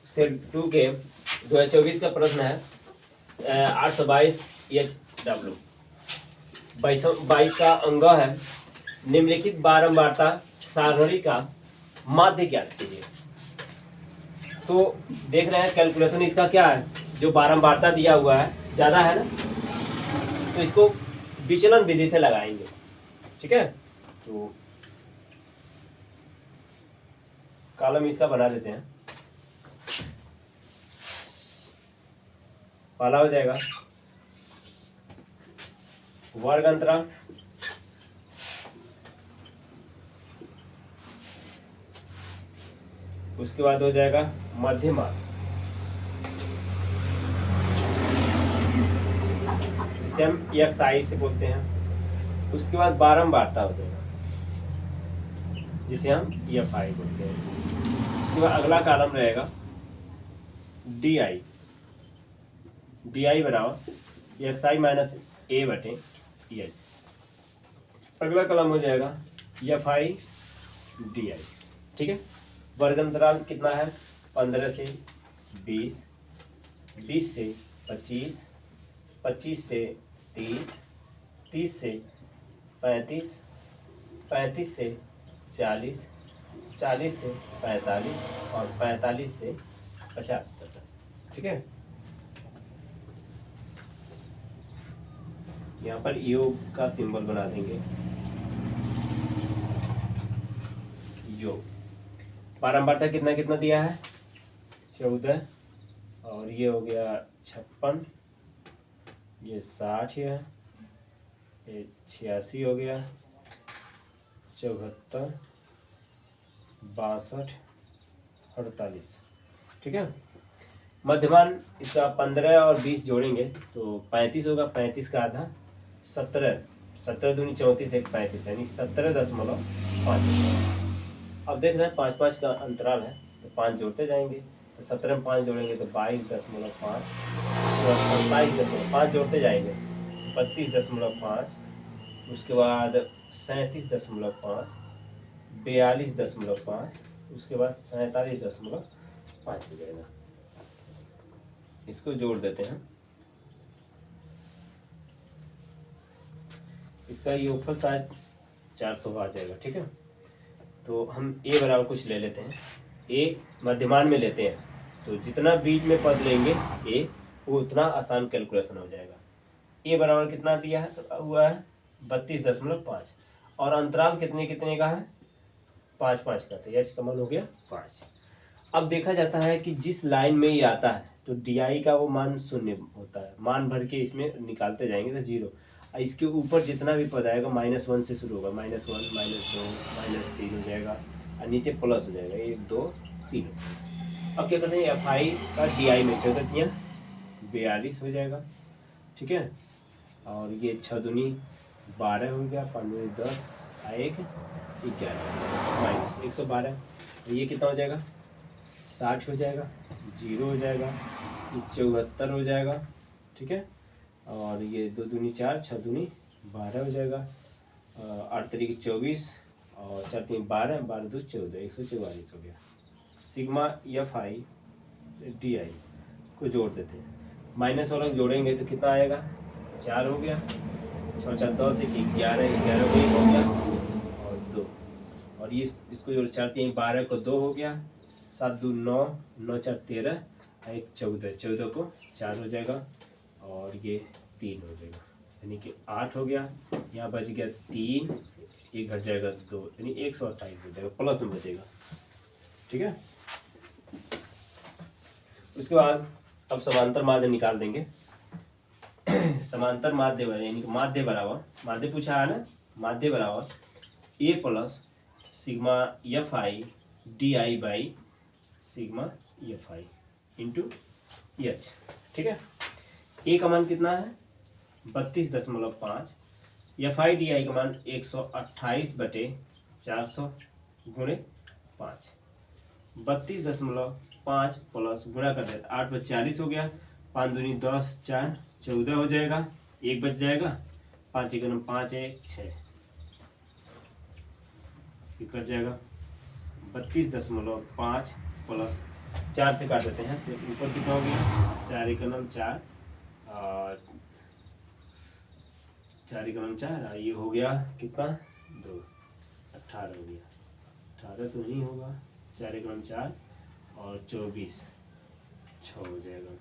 Set 2 के 2024 का प्रश्न है 822 HW 22 का अंग है निम्नलिखित बारंबारता सारणी का माध्य ज्ञात कीजिए। तो देख रहे हैं कैलकुलेशन इसका क्या है, जो बारंबारता दिया हुआ है ज्यादा है ना, तो इसको विचलन विधि से लगाएंगे। ठीक है, तो कॉलम इसका बना देते हैं। पहला हो जाएगा वर्ग अंतराल, उसके बाद हो जाएगा मध्यमान, जिसे हम XI से बोलते हैं। उसके बाद बारंबारता हो जाएगा, जिसे हम FI बोलते हैं। उसके बाद अगला कॉलम रहेगा DI, DI बराबर XI माइनस A बटे H। अगला कॉलम हो जाएगा FI DI। ठीक है, वर्ग अंतराल कितना है, 15 से 20, 20 से 25, 25 से 30, 30 से 35, 35 से 40, 40 से 45 और 45 से 50 तक। ठीक है, यहाँ पर योग का सिंबल बना देंगे, योग। बारंबारता कितना कितना दिया है, 14, और ये हो गया 56, ये 60 है, ये 86 हो गया, 74, 62, 48। ठीक है, मध्यमान इसका 15 और 20 जोड़ेंगे तो 35 होगा, 35 का आधा 17, 17 दूनी 34, 1 35, यानी 17.5। अब देख रहे हैं 5-5 का अंतराल है, तो 5 जोड़ते जाएंगे, तो 17 में 5 जोड़ेंगे तो 22.5, 27.5 जोड़ते जाएंगे 32.5, उसके बाद 37.5, 42.5, उसके बाद 47.5 हो जाएगा। इसको जोड़ देते हैं, इसका योगफल शायद 400 आ जाएगा। ठीक है, तो हम A बराबर कुछ ले लेते हैं, A मध्यमान में लेते हैं, तो जितना बीच में पद लेंगे A वो उतना आसान कैलकुलेशन हो जाएगा। A बराबर कितना दिया है, तो हुआ है 32.5, और अंतराल कितने कितने का है, 5-5 का, तो H का मान हो गया 5। अब देखा जाता है कि जिस लाइन में ये आता है तो DI का वो मान 0 होता है, मान भर के इसमें निकालते जाएंगे तो 0। इसके ऊपर जितना भी पद आएगा -1 से शुरू होगा, -1, -2, -3 हो जाएगा, और नीचे प्लस हो जाएगा 1, 2, 3। अब क्या करते हैं, FI का DI में 14 42 हो जाएगा। ठीक है, और ये 6 दूनी 12 हो गया, 5 दूनी 10, 1 11 माइनस 112, ये कितना हो जाएगा, 60 हो जाएगा, 0 हो जाएगा, 74 हो जाएगा। ठीक है, और ये 2 दूनी 4, 6 दूनी 12 हो जाएगा, 8 तरीके 24, और 4 3 12, 12 2 14, 144 हो गया। सिग्मा FI DI को जोड़ देते हैं, माइनस वाला जोड़ेंगे तो कितना आएगा, 4 हो गया, 6 4 10, 11, 11 को 1 हो गया, और 2, और ये इसको जोड़ 4 3 12 को 2 हो गया, 7 2 9, 9 4 13, 1 14, 14 को 4 हो जाएगा, और ये 3 हो जाएगा, यानी कि 8 हो गया। यहाँ बच गया 3, एक घट जाएगा 2, यानी 128 हो जाएगा, प्लस में बचेगा। ठीक है, उसके बाद अब समांतर माध्य निकाल देंगे। समांतर माध्य यानी कि माध्य बराबर, माध्य पूछा है ना, माध्य बराबर A plus sigma FI DI by sigma FI into H। ठीक है, A का मान कितना है, 32.5, FI DI का मान 128/400 गुणे 5, 32.5 प्लस गुणा कर देते 8 × 40 हो गया, 5 दूनी 10, 4 14 हो जाएगा, 1 बच जाएगा, 5 × 5 1 6, कट जाएगा 32.5 प्लस 4 से काट देते हैं तो ऊपर कितना हो गया, 4 एकम 4 और 4 एकम 4, ये हो गया कितना 2, 18 हो गया। 18 तो नहीं होगा, 4 एकम 4 और 24 6 हो जाएगा।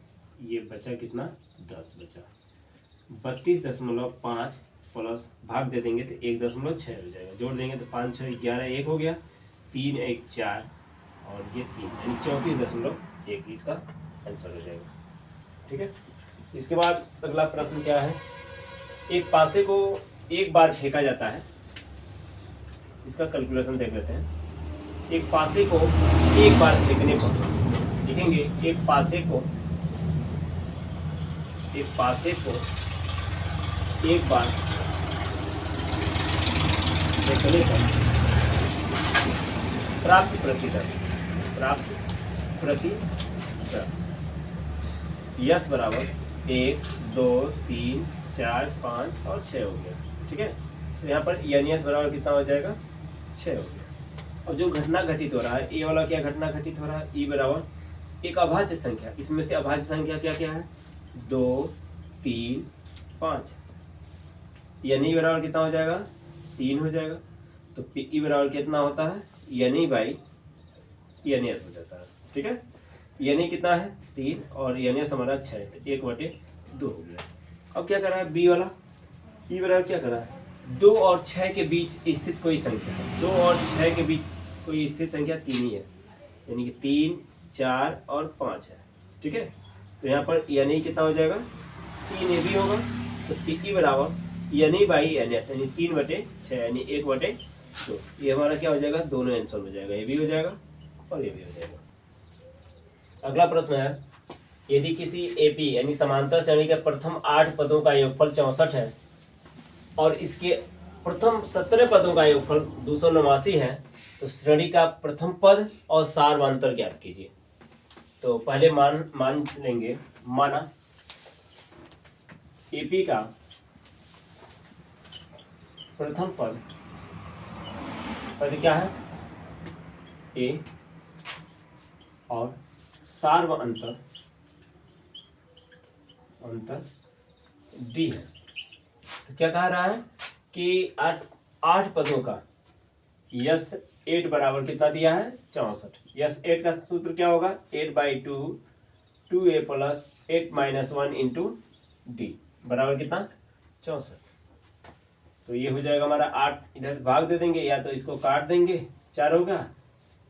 ये बचा कितना 10 बचा। 32.5 प्लस भाग दे देंगे तो 1.6 हो जाएगा। जोड़ देंगे तो 5 6 11 1 हो गया, 3 1 4 और ये 3 यानी 34.1 इसका आंसर हो जाएगा। ठीक है। इसके बाद अगला प्रश्न क्या है, एक पासे को एक बार फेंका जाता है, इसका कैलकुलेशन देख लेते हैं। एक पासे को एक बार फेंकने पर लिखेंगे, एक पासे को एक बार फेंकने पर प्राप्त प्रति दस यस बराबर 1 2 3 4 5 और 6 हो गया। ठीक है। तो यहाँ पर यानी यस बराबर कितना हो जाएगा 6 हो गया। और जो घटना घटित हो रहा है, ए वाला क्या घटना घटित हो रहा है, ई बराबर एक अभाज्य संख्या, इसमें से अभाज्य संख्या क्या क्या है 2 3 5, यानी बराबर कितना हो जाएगा 3 हो जाएगा। तो ई बराबर कितना होता है यानी बाई यानी एस हो जाता है। ठीक है। यानी कितना है 3 और यानी एस हमारा 6, तो 1/2 हो गया। अब क्या कर रहा है बी वाला, ई बराबर क्या कर रहा है 2 और 6 के बीच स्थित कोई संख्या है। 2 और 6 के बीच कोई स्थित संख्या 3 ही है, यानी कि 3 4 और 5 है। ठीक है। तो यहाँ पर यानी कितना हो जाएगा 3 ये भी होगा। तो ई बराबर यानी बाई एन एस यानी 3/6 यानी 1/2। ये हमारा क्या हो जाएगा, दोनों आंसर हो जाएगा, ये भी हो जाएगा और ये भी हो जाएगा। अगला प्रश्न है, यदि किसी एपी यानी समांतर श्रेणी के प्रथम 8 पदों का योगफल 64 है और इसके प्रथम 17 पदों का योगफल 289 है, तो श्रेणी का प्रथम पद और सारवांतर ज्ञात कीजिए। तो पहले मान लेंगे, माना एपी का प्रथम पद क्या है ए और सार्वअंतर डी है। तो क्या कह रहा है कि 8 पदों का यस 8 बराबर कितना दिया है 64। यस 8 का सूत्र क्या होगा 8/2 2a प्लस 8 - 1 इंटू डी बराबर कितना 64। तो ये हो जाएगा हमारा 8, इधर भाग दे देंगे या तो इसको काट देंगे, 4 होगा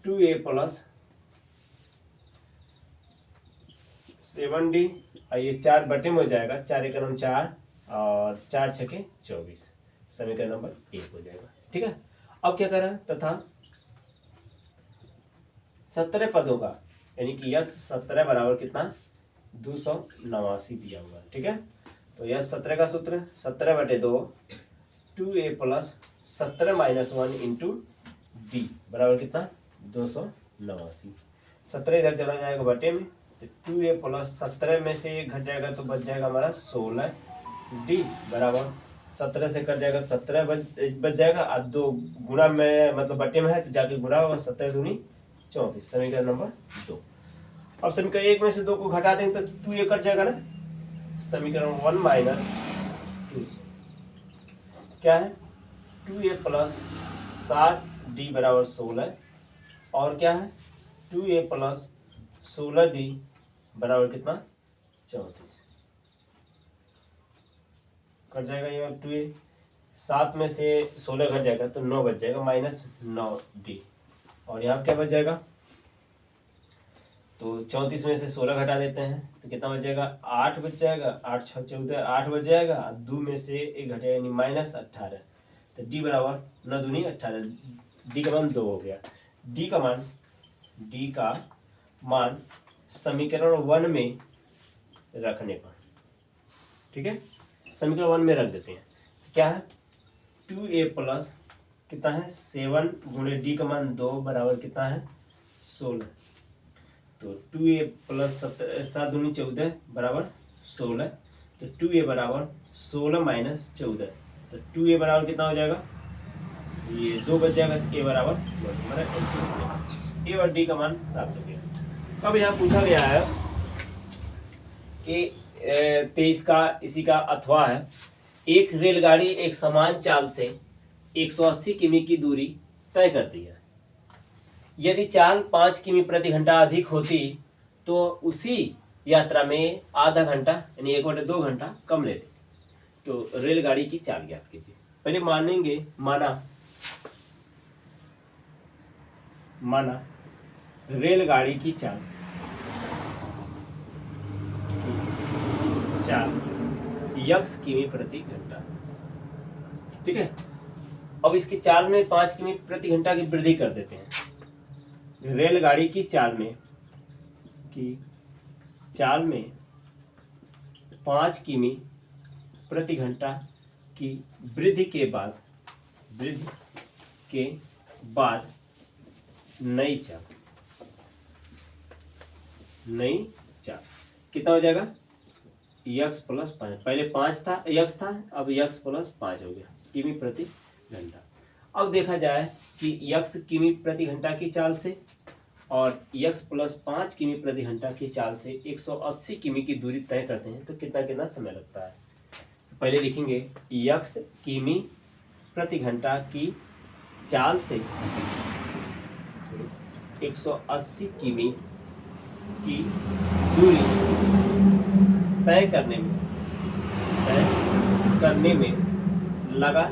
2a प्लस 7d और ये 4 बटे में हो जाएगा, 4 एकम 4 और 4 छके 24, समीकरण नंबर 1 हो जाएगा। ठीक है। अब क्या करें, तथा 17 पदों का यानी कि यस 17 बराबर कितना 289 दिया हुआ है। ठीक है। तो यस 17 का सूत्र 17/2 2a प्लस 17 - 1 इंटू डी बराबर कितना 289। 17 इधर चला जाएगा बटे में, तो 2a प्लस 17 में से घट जाएगा तो बच जाएगा हमारा 16 डी बराबर 17 से कट जाएगा 17 बच जाएगा और 2 गुणा में मतलब बटे में है तो जाके गुणा होगा, 17 दूनी 34, समीकरण नंबर 2। अब समीकरण 1 में से 2 को घटा देंगे तो 2a कट जाएगा ना, समीकरण 1 - 2 से क्या है 2a प्लस 7d बराबर 16 और क्या है 2a प्लस 16d बराबर कितना 34 कट जाएगा। ये 2a 7 में से 16 घट जाएगा तो 9 बच जाएगा -9d और यहाँ क्या बच जाएगा, तो 34 में से 16 घटा देते हैं तो कितना बच जाएगा 8 बच जाएगा, 8 6 14 8 बच जाएगा, 2 में से 1 घटेगा यानी -18। तो डी बराबर 9 दूनी 18, डी का मान 2 हो गया। डी का मान समीकरण 1 में रखने पर, ठीक है, समीकरण 1 में रख देते हैं। क्या है 2a प्लस कितना है 7 गुणे डी का मान 2 बराबर कितना है 16। तो 2a प्लस 7 दूनी 14 बराबर 16, तो 2a बराबर 16 - 14, तो 2a बराबर कितना हो जाएगा, ये 2 बच जाएगा, तो a बराबर हमारा ए और डी का मान प्राप्त हो गया। अब यहाँ पूछा गया है कि 23 का इसी का अथवा है, एक रेलगाड़ी एक समान चाल से 180 किमी की दूरी तय करती है। यदि चाल 5 किमी प्रति घंटा अधिक होती तो उसी यात्रा में आधा घंटा यानी 1/2 घंटा कम लेती। तो रेलगाड़ी की चाल ज्ञात कीजिए। पहले माना रेलगाड़ी की चाल x किमी प्रति घंटा, ठीक है। अब इसकी चाल में 5 किमी प्रति घंटा की वृद्धि कर देते हैं। रेलगाड़ी की चाल में 5 किमी प्रति घंटा की वृद्धि के बाद नई चाल कितना हो जाएगा, x प्लस 5, पहले 5 था x था, अब x प्लस 5 हो गया किमी प्रति घंटा। अब देखा जाए कि x किमी प्रति घंटा की चाल से और x प्लस 5 किमी प्रति घंटा की चाल से 180 किमी की दूरी तय करते हैं तो कितना समय लगता है। तो पहले लिखेंगे x किमी प्रति घंटा की चाल से 180 किमी की दूरी तय करने में लगा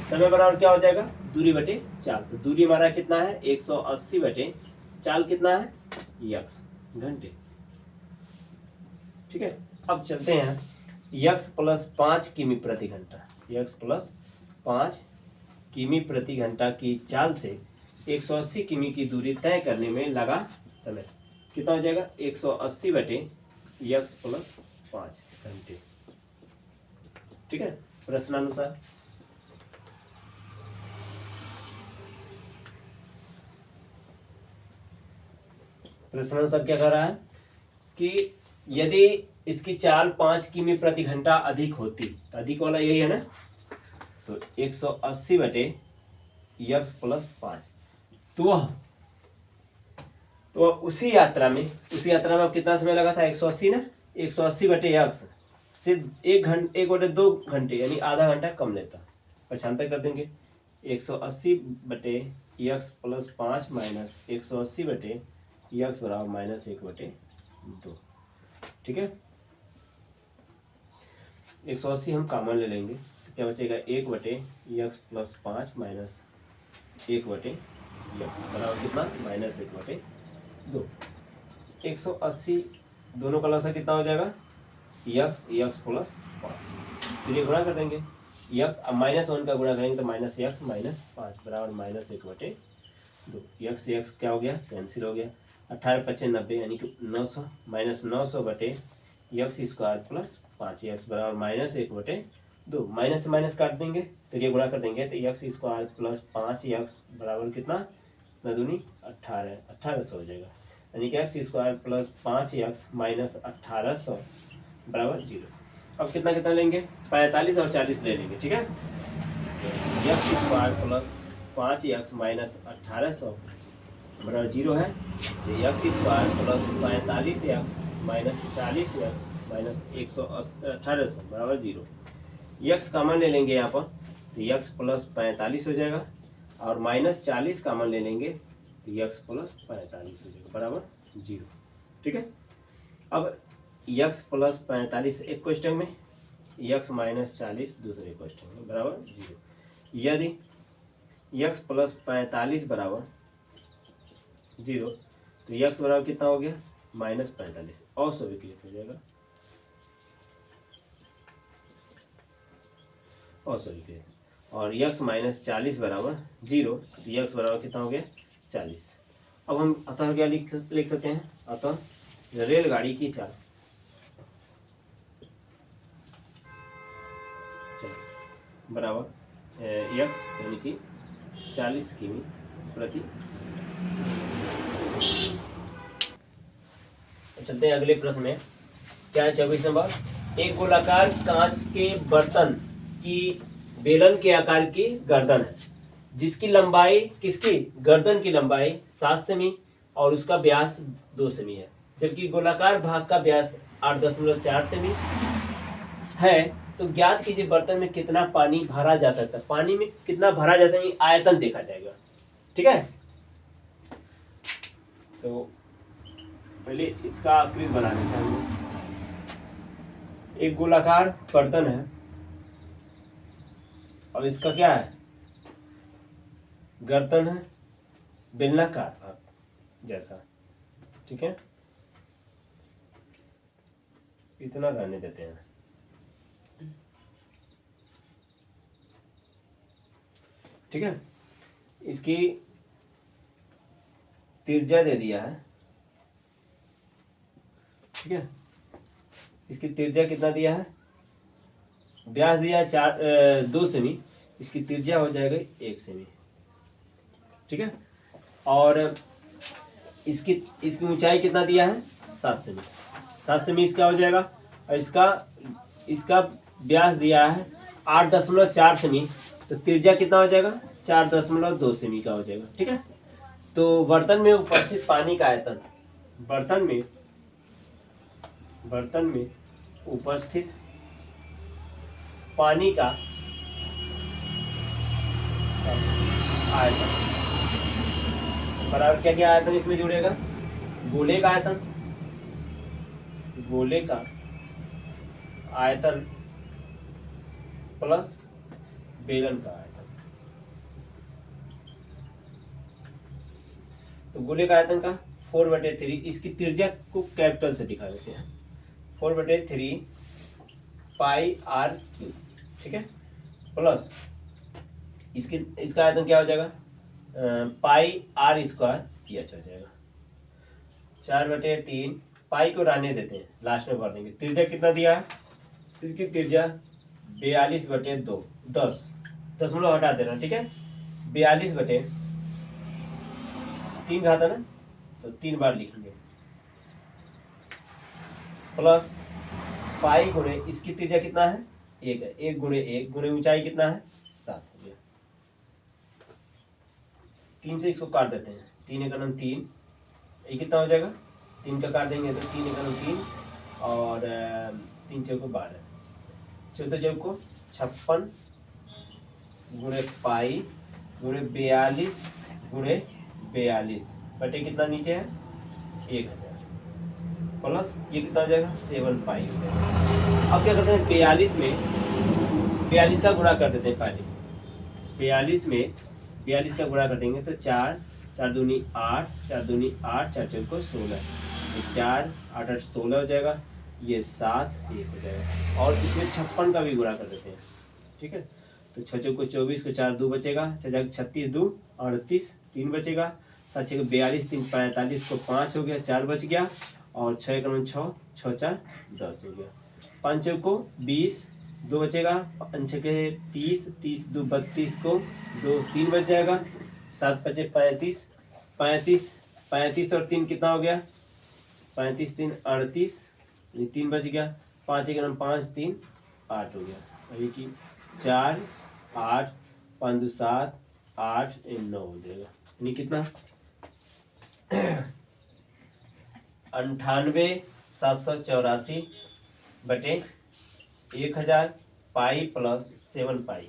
समय बराबर क्या हो जाएगा, दूरी बटे चाल। तो दूरी हमारा कितना है 180 बटे चाल कितना है x घंटे, ठीक है। अब चलते हैं x प्लस 5 किमी प्रति घंटा, x प्लस 5 किमी प्रति घंटा की चाल से 180 किमी की दूरी तय करने में लगा समय कितना हो जाएगा, 180 बटे x प्लस 5 घंटे, ठीक है। प्रश्नानुसार क्या कर रहा है कि यदि इसकी चाल 5 किमी प्रति घंटा अधिक होती, अधिक वाला यही है ना, तो 180 बटे x प्लस 5, तो उसी यात्रा में अब कितना समय लगा था 180 ना, 180 बटे x से 1/2 घंटे यानी आधा घंटा कम लेता। पक्षांतर कर देंगे 180 बटे x प्लस 5 माइनस 180 बटे x बराबर माइनस 1/2, ठीक है। 180 हम कॉमन ले लेंगे तो क्या बचेगा 1/x प्लस 5 माइनस 1/x बराबर कितना माइनस 1/2। 180 दोनों का लसा कितना हो जाएगा x प्लस 5, फिर ये गुणा कर देंगे x, अब -1 का गुणा करेंगे तो माइनस x माइनस 5 बराबर माइनस 1/2। x से x क्या हो गया, कैंसिल हो गया। 18×5 = 90 यानी कि 900 माइनस 900 बटे x स्क्वायर प्लस 5x बराबर माइनस 1/2। माइनस से माइनस काट देंगे तो ये गुणा कर देंगे तो x स्क्वायर प्लस 5x बराबर कितना, 9 दूनी 18, 1800 हो जाएगा। यानी कि x square plus 5x minus 1800 बराबर 0। अब कितना लेंगे 45 और 40 ले लेंगे, ठीक है। x square plus 5x minus 1800 बराबर 0 है, तो x square plus 45x minus 40x minus 1800 बराबर 0। x कॉमन ले लेंगे यहाँ पर तो x प्लस 45 हो जाएगा और माइनस 40 कॉमन ले लेंगे तो x प्लस 45 हो जाएगा बराबर 0, ठीक है। अब x प्लस 45 एक क्वेश्चन में, x माइनस 40 दूसरे क्वेश्चन में बराबर 0। यदि x प्लस 45 बराबर 0 तो x बराबर कितना हो गया माइनस 45, अस्वीकृत हो जाएगा, अस्वीकृत। और x माइनस 40 बराबर 0 तो x बराबर कितना हो गया 40। अब हम अतः क्या लिख सकते हैं, अतः रेलगाड़ी की चाल बराबर x यानी कि 40 किमी प्रति। चलते हैं अगले प्रश्न में, क्या है 24 नंबर। एक गोलाकार कांच के बर्तन की बेलन के आकार की गर्दन है, जिसकी लंबाई, किसकी, गर्दन की लंबाई 7 सेमी और उसका व्यास 2 सेमी है, जबकि गोलाकार भाग का व्यास 8.4 सेमी है। तो ज्ञात कीजिए बर्तन में कितना पानी भरा जा सकता है। पानी में कितना भरा जाता है, आयतन देखा जाएगा। ठीक है, तो पहले इसका आकृति बना लेते हैं हम लोग। एक गोलाकार बर्तन है और इसका क्या है, गर्दन है, बेलनाकार भाग जैसा। ठीक है, इतना रहने देते हैं। ठीक है, इसकी त्रिज्या दे दिया है। ठीक है, इसकी त्रिज्या कितना दिया है, व्यास दिया है 2 सेमी, इसकी त्रिज्या हो जाएगा 1 सेमी। ठीक है, और इसकी ऊंचाई कितना दिया है, 7 सेमी। 7 सेमी इसका हो जाएगा, और इसका व्यास दिया है 8.4 सेमी, तो त्रिज्या कितना हो जाएगा, 4.2 सेमी का हो जाएगा। ठीक है, तो बर्तन में उपस्थित पानी का आयतन, बर्तन में उपस्थित पानी का आयतन बराबर क्या क्या आयतन इसमें जुड़ेगा, गोले का आयतन, प्लस बेलन का आयतन। तो गोले का आयतन का 4/3, इसकी त्रिज्या को कैपिटल से दिखा देते हैं, 4/3 पाई r क्यूब। ठीक है, प्लस इसका आयतन क्या हो जाएगा, पाई r स्क्वायर ph हो जाएगा। 4/3 पाई को रहने देते हैं, लास्ट में भर देंगे। त्रिज्या कितना दिया है, इसकी त्रिज्या 42/2, 10 दशमलव हटा देना। ठीक है, 42/3 घात है ना, तो 3 बार लिखेंगे, प्लस पाई गुणे इसकी त्रिज्या कितना है, 1 है, 1 गुणे 1 गुणे ऊंचाई कितना है, 7 हो गया। 3 से इसको काट देते हैं, 3 × 3, ये कितना हो जाएगा, 3 का काट देंगे तो 3 × 3 और 3 चौको 12, 14 चौको 56 गुणे पाई गुणे 42 गुणे 42 बटे कितना नीचे है, 1000, प्लस ये कितना हो जाएगा, 7 पाई हो जाएगा। अब क्या करते हैं, 42 का गुणा कर देते हैं पहले। 42 का गुणा कर देंगे तो 4 4 दूनी 8, 4 दूनी 8, 4 चौको 16, ये 4 8 8 16 हो जाएगा, ये 7 1 हो जाएगा। और इसमें 56 का भी गुणा कर देते हैं। ठीक है, तो 6 चौको 24 को 4 2 बचेगा, 36 2 38 3 बचेगा, 7 6 42 3 45 को 5 हो गया, 4 बच गया, और 6 × 6 6 4 10 हो गया। 5 चौको 20 2 बचेगा, 5 6 30 30 2 32 को 2 3 बच जाएगा, 7 5 35 35 35 और 3 कितना हो गया, 35 3 38, ये 3 बच गया, 5 × 5 3 8 हो गया, अभी की 4 8 5 2 7 8 9 हो जाएगा, यानी कितना 98,784 बटे 1000 पाई प्लस 7 पाई,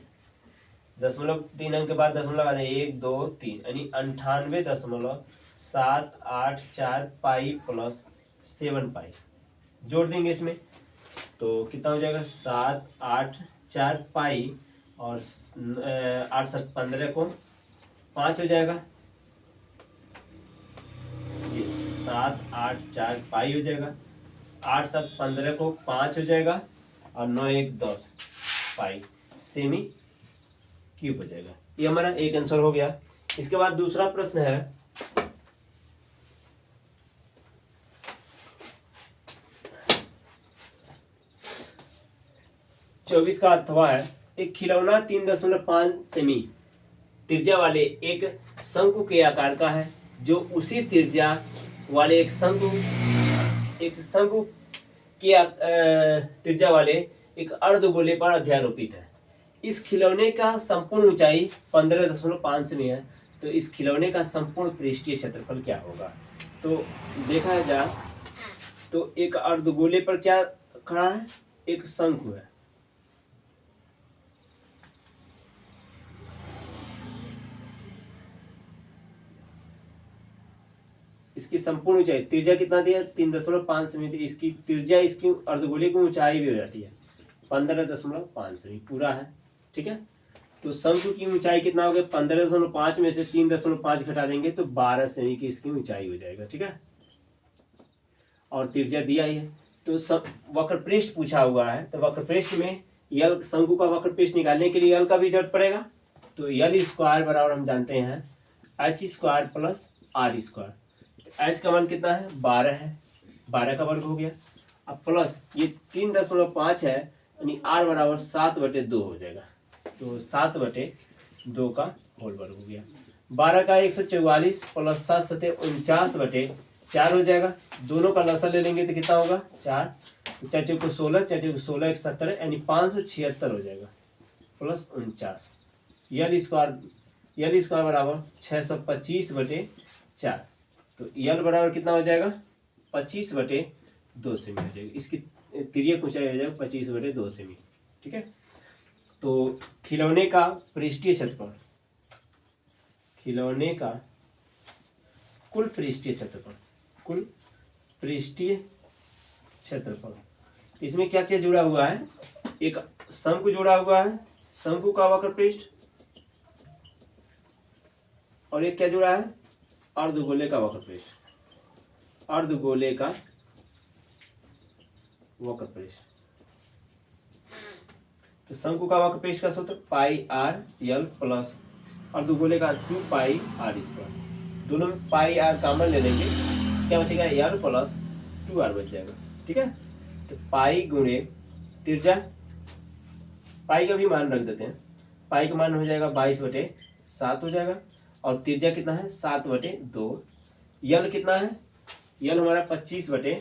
3 अंक के बाद दशमलव आ जाए, 1 2 3, यानी 98.784 पाई प्लस 7 पाई जोड़ देंगे इसमें, तो कितना हो जाएगा, 7 8 4 पाई और 8 7 15 को 5 हो जाएगा, 7 8 4 पाई हो जाएगा, 8 7 15 को 5 हो जाएगा, और 9 1 10 पाई सेमी क्यूब हो जाएगा। ये हमारा एक आंसर हो गया। इसके बाद दूसरा प्रश्न है, चौबीस का अथवा है, एक खिलौना 3.5 सेमी त्रिज्या वाले एक शंकु के आकार का है, जो उसी त्रिज्या वाले एक शंकु के त्रिज्या वाले एक अर्धगोले पर अध्यारोपित है। इस खिलौने का संपूर्ण ऊंचाई 15.5 सेमी है, तो इस खिलौने का संपूर्ण पृष्ठीय क्षेत्रफल क्या होगा। तो देखा जाए तो एक अर्धगोले पर क्या खड़ा है, एक शंकु है। इसकी संपूर्ण ऊंचाई त्रिज्या कितना दिया, 3.5 सेमी। इसकी त्रिज्या इसकी अर्धगोले की ऊंचाई भी हो जाती है 15.5 सेमी पूरा है। ठीक है, तो शंकु की ऊंचाई कितना हो गया, 15.5 में से 3.5 घटा देंगे तो 12 सेमी की इसकी ऊंचाई हो जाएगा। ठीक है, और त्रिज्या दिया ही है। तो वक्र पृष्ठ पूछा हुआ है, तो वक्र पृष्ठ में यल, शंकु का वक्र पृष्ठ निकालने के लिए यल का भी जरूरत पड़ेगा। तो यल स्क्वायर बराबर हम जानते हैं H square plus R square. H का मान कितना है, 12 है, 12 का वर्ग हो गया। अब प्लस ये 3.5 है, यानी आर बराबर 7/2 हो जाएगा। तो 7/2 का होल वर्ग हो गया। 12 का 144 प्लस 7×7 49/4 हो जाएगा। दोनों का लसा ले लेंगे तो कितना होगा, 4। तो 4 को 16, 4 को 16 1 70, यानी 576 हो जाएगा प्लस 49। यल स्क्वायर बराबर 625/4। तो यल बराबर कितना हो जाएगा, 25/2 सेमी हो जाएगी। इसकी तिर्यक ऊंचाई हो जाएगा 25/2 सेमी। ठीक है, तो खिलौने का पृष्ठीय क्षेत्रफल, खिलौने का कुल पृष्ठीय क्षेत्रफल, इसमें क्या क्या जुड़ा हुआ है, एक शंकु जुड़ा हुआ है, शंकु का वक्र पृष्ठ, और एक क्या जुड़ा है, अर्धगोले का वक्र पृष्ठ, अर्धगोले का वक्र पृष्ठ। तो शंकु का वक्र पृष्ठ का सूत्र पाई आर यल प्लस अर्धगोले का 2 पाई आर स्क्वायर। दोनों में पाई आर कॉमन ले लेंगे, क्या बचेगा, यल प्लस 2r बच जाएगा। ठीक है, तो पाई गुणे त्रिज्या, पाई का भी मान रख देते हैं, पाई का मान हो जाएगा 22/7 हो जाएगा, और त्रिज्या कितना है, 7/2। यल कितना है, यल हमारा 25/2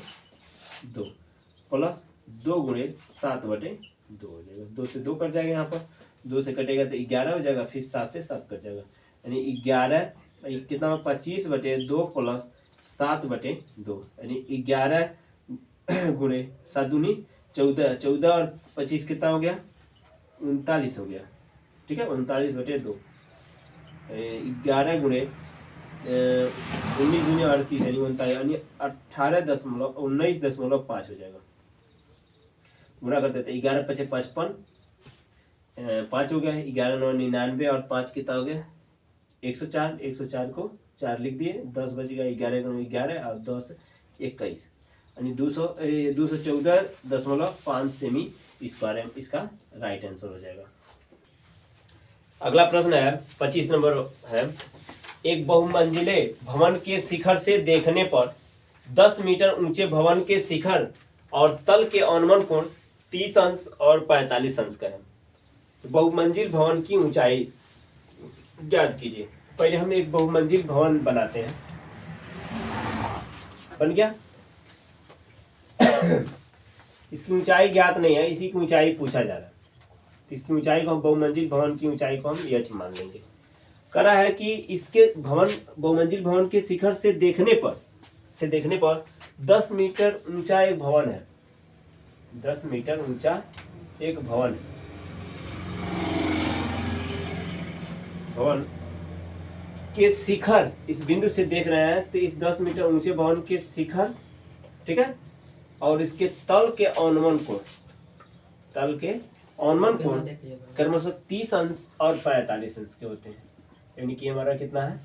प्लस 2 गुणे 7/2 हो जाएगा। 2 से 2 कट जाएगा, यहाँ पर 2 से कटेगा तो 11 हो जाएगा, फिर 7 से 7 कट जाएगा, यानी 11 कितना, 25/2 प्लस 7/2, यानी 11 गुणे 7 दूनी 14, 14 और 25 कितना हो गया, 39 हो गया। ठीक है, 39/2, 11 गुणे 19 दूनी 38, यानी 39, यानी 19.5 हो जाएगा। गुणा कर देते, 11 × 5 = 55, 5 हो गया, 11 × 9 = 99, और 5 कितना हो गया, 104। 104 को 4 लिख दिए, 10 बचेगा, 11 × 11 और 10 21, यानी 214.5 सेमी स्क्वायर इसका राइट आंसर हो जाएगा। अगला प्रश्न है 25 नंबर है, एक बहुमंजिले भवन के शिखर से देखने पर 10 मीटर ऊंचे भवन के शिखर और तल के अनुमान कोण 30 अंश और 45 अंश का है। तो बहुमंजिल भवन की ऊंचाई ज्ञात कीजिए। पहले हम एक बहुमंजिल भवन बनाते हैं, बन गया। इसकी ऊंचाई ज्ञात नहीं है, इसी की ऊंचाई पूछा जा रहा है, तो इसकी ऊंचाई को हम बहुमंजिल भवन की ऊंचाई को हम h मान लेंगे। करा है कि इसके बहुमंजिल भवन के शिखर से देखने पर 10 मीटर ऊंचा एक भवन है, 10 मीटर ऊंचा एक भवन है। भवन के शिखर इस बिंदु से देख रहे हैं, तो इस 10 मीटर ऊंचे भवन के शिखर, ठीक है, और इसके तल के अनुमान कोण, तल के अनुमान कोण क्रमशः 30 अंश और 45 अंश के होते हैं। यानी कि हमारा कितना है,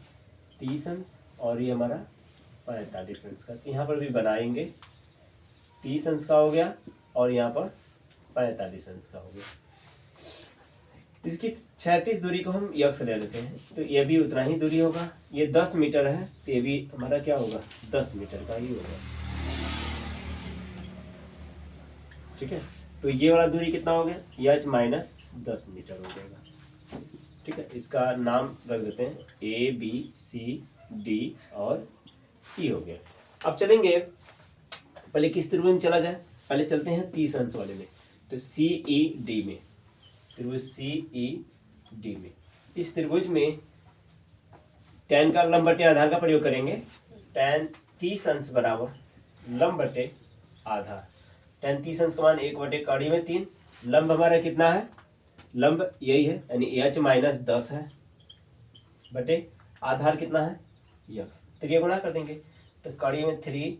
30 अंश, और ये हमारा 45 अंश का। तो यहाँ पर भी बनाएंगे, 30 अंश का हो गया और यहाँ पर 45 अंश का हो गया। इसकी 36 दूरी को हम यक्ष ले लेते हैं, तो ये भी उतना ही दूरी होगा। ये 10 मीटर है, तो ये भी हमारा क्या होगा, 10 मीटर का ही होगा। ठीक है, तो ये वाला दूरी कितना हो गया, h माइनस 10 मीटर हो जाएगा। ठीक है, इसका नाम रख देते हैं A B C D और E हो गया। अब चलेंगे, पहले किस त्रिभुज में चला जाए, पहले चलते हैं 30 अंश वाले में, तो CED में। त्रिभुज सी ई डी में, इस त्रिभुज में tan का लंब बटे आधार का प्रयोग करेंगे। tan 30 अंश बराबर लंब बटे आधार। tan 30 अंश का मान 1 बटे कड़ी में 3। लंब हमारा कितना है, लंब यही है यानी h माइनस 10 है बटे आधार कितना है यक्स। तो ये गुणा कर देंगे तो कड़ी में 3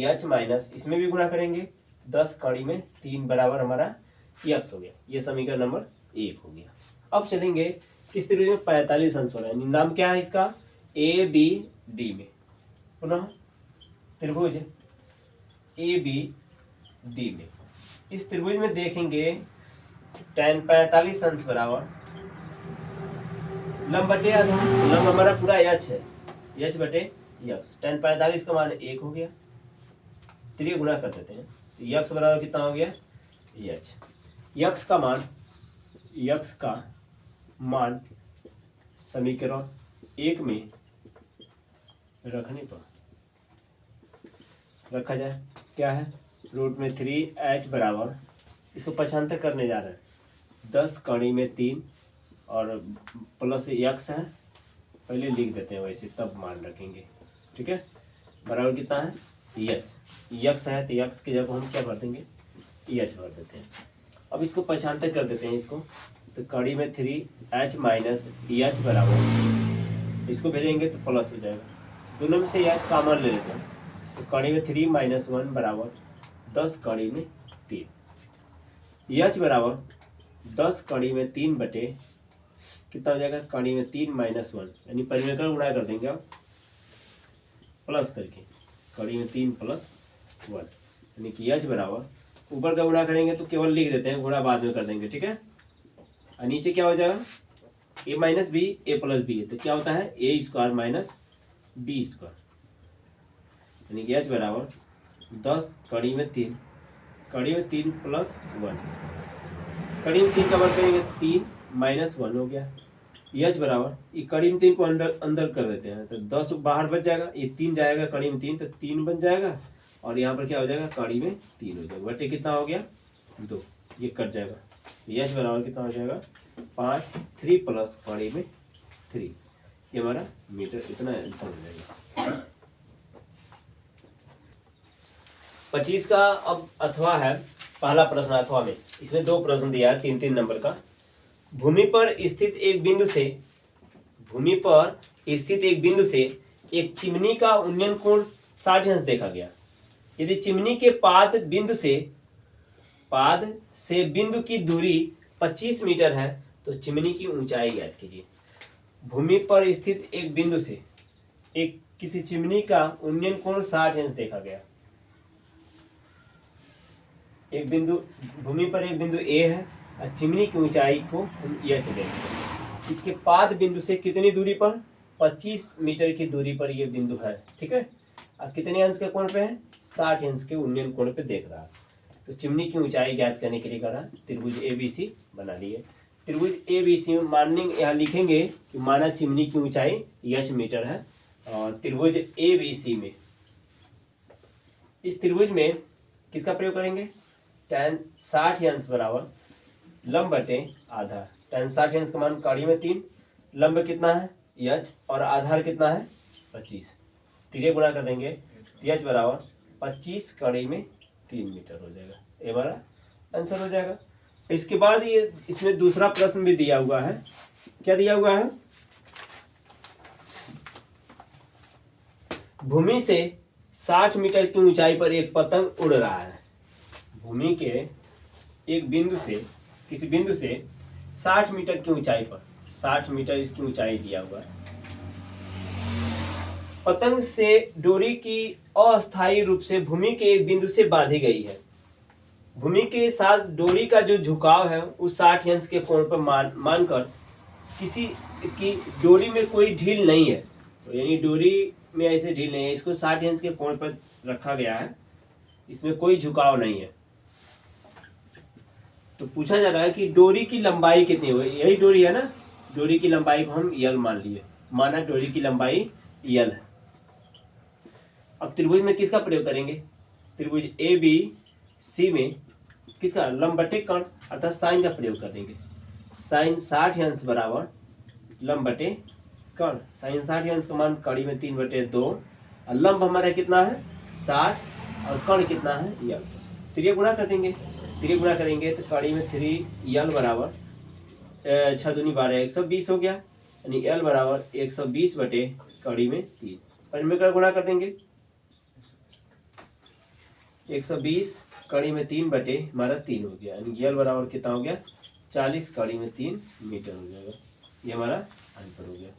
h माइनस इसमें भी गुणा करेंगे 10 कड़ी में 3 बराबर हमारा यक्स हो गया। ये समीकरण नंबर 1 हो गया। अब चलेंगे किस त्रिभुज में 45 अंश हो रहा है, नाम क्या है इसका, ए बी डी में। पुनः त्रिभुज ए बी डी में, इस त्रिभुज में देखेंगे tan 45 अंश बराबर लंब बटे आधार। लंब हमारा पूरा h है, h बटे यक्स। tan 45 का मान 1 हो गया, त्रिय गुणा कर देते हैं तो यक्स बराबर कितना हो गया h। यक्स का मान समीकरण 1 में रखने पर रखा जाए क्या है, रूट में 3h बराबर, इसको पक्षांतर करने जा रहे हैं 10 कड़ी में 3 और प्लस यक्स है, पहले लिख देते हैं वैसे तब मान रखेंगे, ठीक है। बराबर कितना है यक्स है तो यक्स की जगह हम क्या भर देंगे एच भर देते हैं। अब इसको पक्षांतर कर देते हैं इसको, तो कड़ी में 3h माइनस एच बराबर, इसको भेजेंगे तो प्लस हो जाएगा, दोनों में से एच कॉमन ले लेते हैं तो कड़ी में 3 माइनस 1 बराबर 10 कड़ी में 3। एच बराबर 10 कड़ी में 3 बटे कितना हो जाएगा, कड़ी में 3 माइनस 1 यानी परिमेय गुणा कर देंगे आप प्लस करके, कड़ी में 3 प्लस 1 यानी कि एच बराबर, ऊपर का गुणा करेंगे तो केवल लिख देते हैं, गुणा बाद में कर देंगे, ठीक है। और नीचे क्या हो जाएगा ए माइनस बी ए प्लस बी, तो क्या होता है ए स्क्वायर माइनस बी स्क्वायर, यानी कि एच बराबर 10 कड़ी में 3 प्लस 1, कड़ी में 3 का वर्ग करेंगे 3 माइनस 1 हो गया। एच बराबर, ये कड़ी में 3 को अंदर कर देते हैं तो 10 बाहर बच जाएगा, ये 3 जाएगा कड़ी में 3 तो 3 बन जाएगा, और यहाँ पर क्या हो जाएगा कड़ी में 3 हो जाएगा, बटे कितना हो गया 2, ये कट जाएगा। एच बराबर कितना हो जाएगा 5, 3 प्लस कड़ी में 3, ये हमारा मीटर, इतना आंसर हो जाएगा। 25 का अब अथवा है, पहला प्रश्न अथवा में, इसमें 2 प्रश्न दिया है 3-3 नंबर का। भूमि पर स्थित एक बिंदु से एक चिमनी का उन्नयन कोण 60 अंश देखा गया। यदि चिमनी के पाद से बिंदु की दूरी 25 मीटर है तो चिमनी की ऊंचाई ज्ञात कीजिए। भूमि पर स्थित एक बिंदु से किसी चिमनी का उन्नयन कोण 60 अंश देखा गया। भूमि पर एक बिंदु ए है और चिमनी की ऊंचाई को हम यह चलेंगे, इसके पाद बिंदु से कितनी दूरी पर, 25 मीटर की दूरी पर यह बिंदु है, ठीक है। और कितने अंश के कोण पे है, 60 अंश के उन्नयन कोण पे देख रहा है। तो चिमनी की ऊंचाई ज्ञात करने के लिए करा त्रिभुज ABC बना लिए। त्रिभुज ABC में मानने यहाँ लिखेंगे कि माना चिमनी की ऊंचाई h मीटर है, और त्रिभुज ABC में, इस त्रिभुज में किसका प्रयोग करेंगे, tan 60 अंश बराबर लंब बटे आधार। tan 60 अंश का मान कड़ी में 3, लंब कितना है h और आधार कितना है 25, तीरे गुणा कर देंगे, h बराबर 25 कड़ी में 3 मीटर हो जाएगा, ये हमारा आंसर हो जाएगा। इसके बाद ये इसमें दूसरा प्रश्न भी दिया हुआ है, क्या दिया हुआ है, भूमि से 60 मीटर की ऊंचाई पर एक पतंग उड़ रहा है। भूमि के एक बिंदु से, किसी बिंदु से 60 मीटर की ऊंचाई पर, 60 मीटर इसकी ऊंचाई दिया हुआ है। पतंग से डोरी की अस्थायी रूप से भूमि के एक बिंदु से बांधी गई है। भूमि के साथ डोरी का जो झुकाव है उस 60 अंश के कोण पर मानकर किसी की डोरी में कोई ढील नहीं है, तो यानी डोरी में ऐसे ढील नहीं है, इसको 60 अंश के कोण पर रखा गया है, इसमें कोई झुकाव नहीं है। तो पूछा जा रहा है कि डोरी की लंबाई कितनी हो, यही डोरी है ना, डोरी की लंबाई को हम यल मान लिए, माना डोरी की लंबाई यल है। अब त्रिभुज में किसका प्रयोग करेंगे, त्रिभुज ABC में किसका, लंब बटे कर्ण अर्थात साइन का प्रयोग कर देंगे। साइन 60 अंश बराबर लंब बटे कर्ण। साइन 60 अंश का मान कड़ी में 3/2 और लंब हमारा कितना है 60 और कर्ण कितना है यल। त्रिय गुणा कर देंगे, त्रिय गुणा करेंगे तो कड़ी में 3 बराबर 6 दूनी 12 120 हो गया, यानी यल बराबर 120 बटे कड़ी में 3। पर इनमें का गुणा कर देंगे 120 कड़ी में 3 बटे हमारा 3 हो गया, यानी यल बराबर कितना हो गया 40 कड़ी में 3 मीटर हो जाएगा। ये हमारा आंसर हो गया।